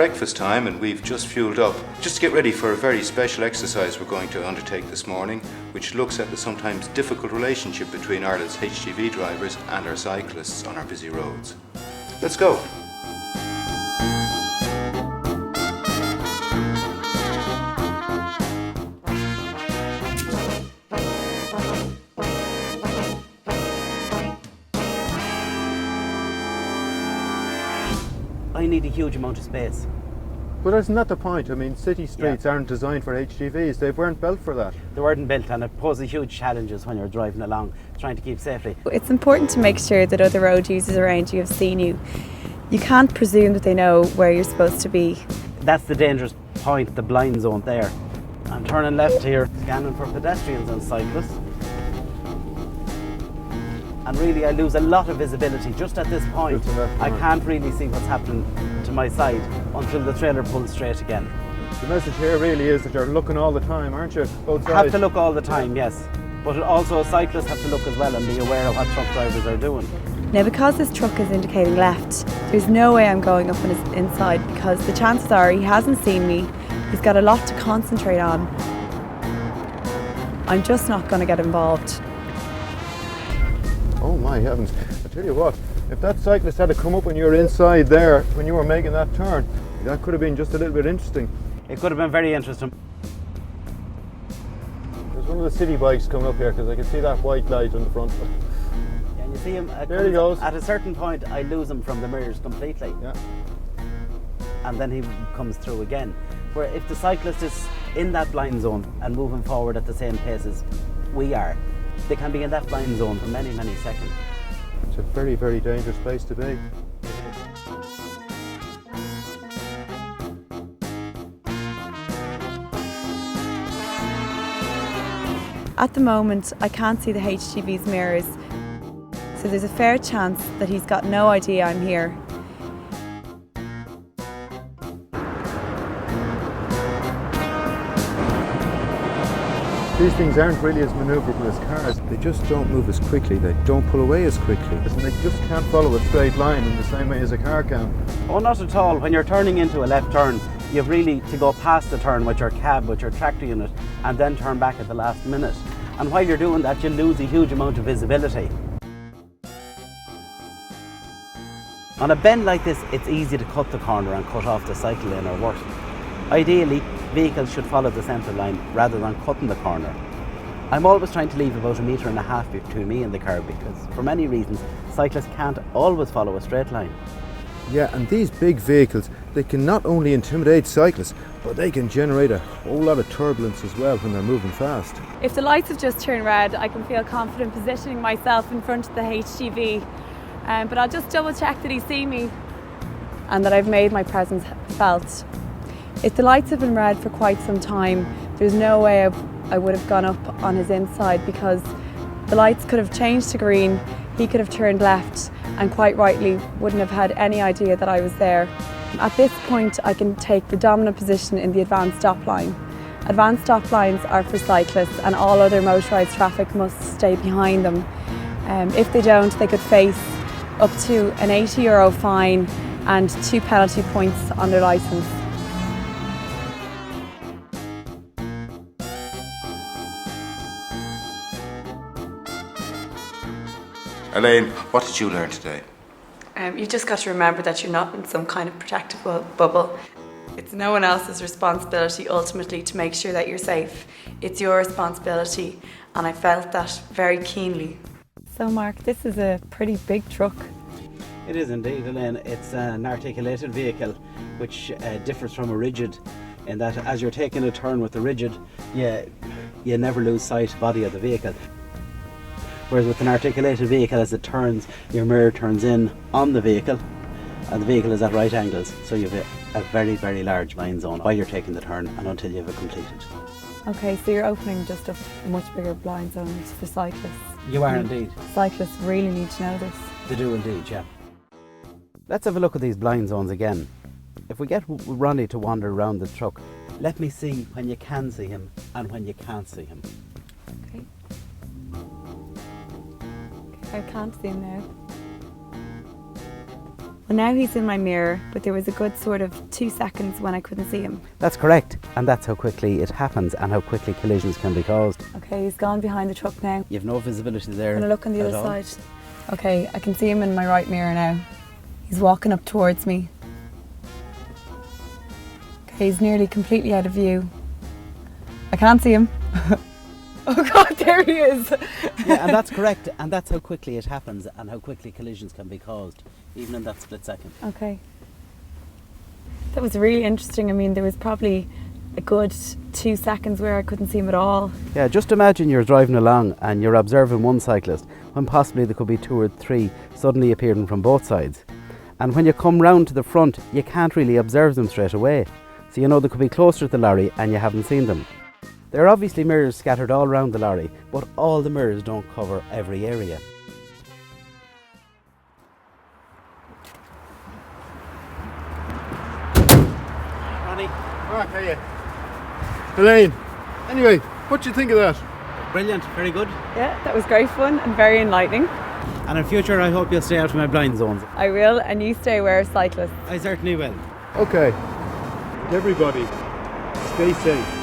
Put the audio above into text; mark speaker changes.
Speaker 1: breakfast time and we've just fueled up just to get ready for a very special exercise we're going to undertake this morning, which looks at the sometimes difficult relationship between Ireland's HGV drivers and our cyclists on our busy roads. Let's go.
Speaker 2: I need a huge amount of space.
Speaker 3: But isn't that the point? I mean, city streets aren't designed for HGVs. They weren't built for that.
Speaker 2: They weren't built, and it poses huge challenges when you're driving along, trying to keep safely.
Speaker 4: It's important to make sure that other road users around you have seen you. You can't presume that they know where you're supposed to be.
Speaker 2: That's the dangerous point, the blind zone there. I'm turning left here, scanning for pedestrians and cyclists. And really I lose a lot of visibility just at this point. I can't really see what's happening to my side until the trailer pulls straight again.
Speaker 3: The message here really is that you're looking all the time, aren't you? Both sides.
Speaker 2: I have to look all the time, yes. But also cyclists have to look as well and be aware of what truck drivers are doing.
Speaker 4: Now, because this truck is indicating left, there's no way I'm going up on his inside, because the chances are he hasn't seen me. He's got a lot to concentrate on. I'm just not going to get involved.
Speaker 3: Oh my heavens. I tell you what, if that cyclist had to come up when you were inside there, when you were making that turn, that could have been just a little bit interesting.
Speaker 2: It could have been very interesting.
Speaker 3: There's one of the city bikes coming up here because I can see that white light on the front.
Speaker 2: Yeah, and you see him,
Speaker 3: there he goes.
Speaker 2: At a certain point I lose him from the mirrors completely.
Speaker 3: Yeah.
Speaker 2: And then he comes through again. Where if the cyclist is in that blind zone and moving forward at the same pace as we are, they can be in that blind zone for many, many seconds.
Speaker 3: It's a very, very dangerous place to be.
Speaker 4: At the moment, I can't see the HGV's mirrors, so there's a fair chance that he's got no idea I'm here.
Speaker 3: These things aren't really as manoeuvrable as cars. They just don't move as quickly. They don't pull away as quickly. And they just can't follow a straight line in the same way as a car can.
Speaker 2: Oh, not at all. When you're turning into a left turn, you've really to go past the turn with your cab, with your tractor unit, and then turn back at the last minute. And while you're doing that, you lose a huge amount of visibility. On a bend like this, it's easy to cut the corner and cut off the cycle lane or worse. Ideally, vehicles should follow the centre line rather than cutting the corner. I'm always trying to leave about 1.5 meters between me and the car because, for many reasons, cyclists can't always follow a straight line.
Speaker 3: Yeah, and these big vehicles, they can not only intimidate cyclists, but they can generate a whole lot of turbulence as well when they're moving fast.
Speaker 4: If the lights have just turned red, I can feel confident positioning myself in front of the HGV. But I'll just double check that he's seen me and that I've made my presence felt. If the lights have been red for quite some time, there's no way I would have gone up on his inside, because the lights could have changed to green, he could have turned left and quite rightly wouldn't have had any idea that I was there. At this point I can take the dominant position in the advanced stop line. Advanced stop lines are for cyclists and all other motorised traffic must stay behind them. If they don't, they could face up to an €80 fine and 2 penalty points on their licence.
Speaker 1: Elaine, what did you learn today?
Speaker 4: You've just got to remember that you're not in some kind of protective bubble. It's no one else's responsibility ultimately to make sure that you're safe. It's your responsibility, and I felt that very keenly. So Mark, this is a pretty big truck.
Speaker 2: It is indeed, Elaine. It's an articulated vehicle which differs from a rigid in that as you're taking a turn with the rigid, you never lose sight of the body of the vehicle. Whereas with an articulated vehicle, as it turns, your mirror turns in on the vehicle and the vehicle is at right angles, so you have a very, very large blind zone while you're taking the turn and until you have it completed.
Speaker 4: Okay, so you're opening just a much bigger blind zone for cyclists.
Speaker 2: You are indeed.
Speaker 4: Cyclists really need to know this.
Speaker 2: They do indeed, yeah. Let's have a look at these blind zones again. If we get Ronnie to wander around the truck, let me see when you can see him and when you can't see him.
Speaker 4: Okay. I can't see him now. Well, now he's in my mirror, but there was a good sort of 2 seconds when I couldn't see him.
Speaker 2: That's correct, and that's how quickly it happens and how quickly collisions can be caused.
Speaker 4: Okay, he's gone behind the truck now.
Speaker 2: You have no visibility there.
Speaker 4: I'm gonna look on the
Speaker 2: at
Speaker 4: other
Speaker 2: all.
Speaker 4: side. Okay, I can see him in my right mirror now. He's walking up towards me. Okay, he's nearly completely out of view. I can't see him. Oh God, there he is.
Speaker 2: Yeah, and that's correct, and that's how quickly it happens and how quickly collisions can be caused, even in that split second.
Speaker 4: Okay. That was really interesting. I mean, there was probably a good 2 seconds where I couldn't see him at all.
Speaker 2: Yeah, just imagine you're driving along and you're observing one cyclist when possibly there could be 2 or 3 suddenly appearing from both sides. And when you come round to the front, you can't really observe them straight away. So you know they could be closer to the lorry and you haven't seen them. There are obviously mirrors scattered all around the lorry, but all the mirrors don't cover every area. Ronnie.
Speaker 3: Mark, how are you? Elaine, anyway, what do you think of that?
Speaker 2: Brilliant, very good.
Speaker 4: Yeah, that was great fun and very enlightening.
Speaker 2: And in future I hope you'll stay out of my blind zones.
Speaker 4: I will, and you stay aware of cyclists.
Speaker 2: I certainly will.
Speaker 3: Okay, everybody, stay safe.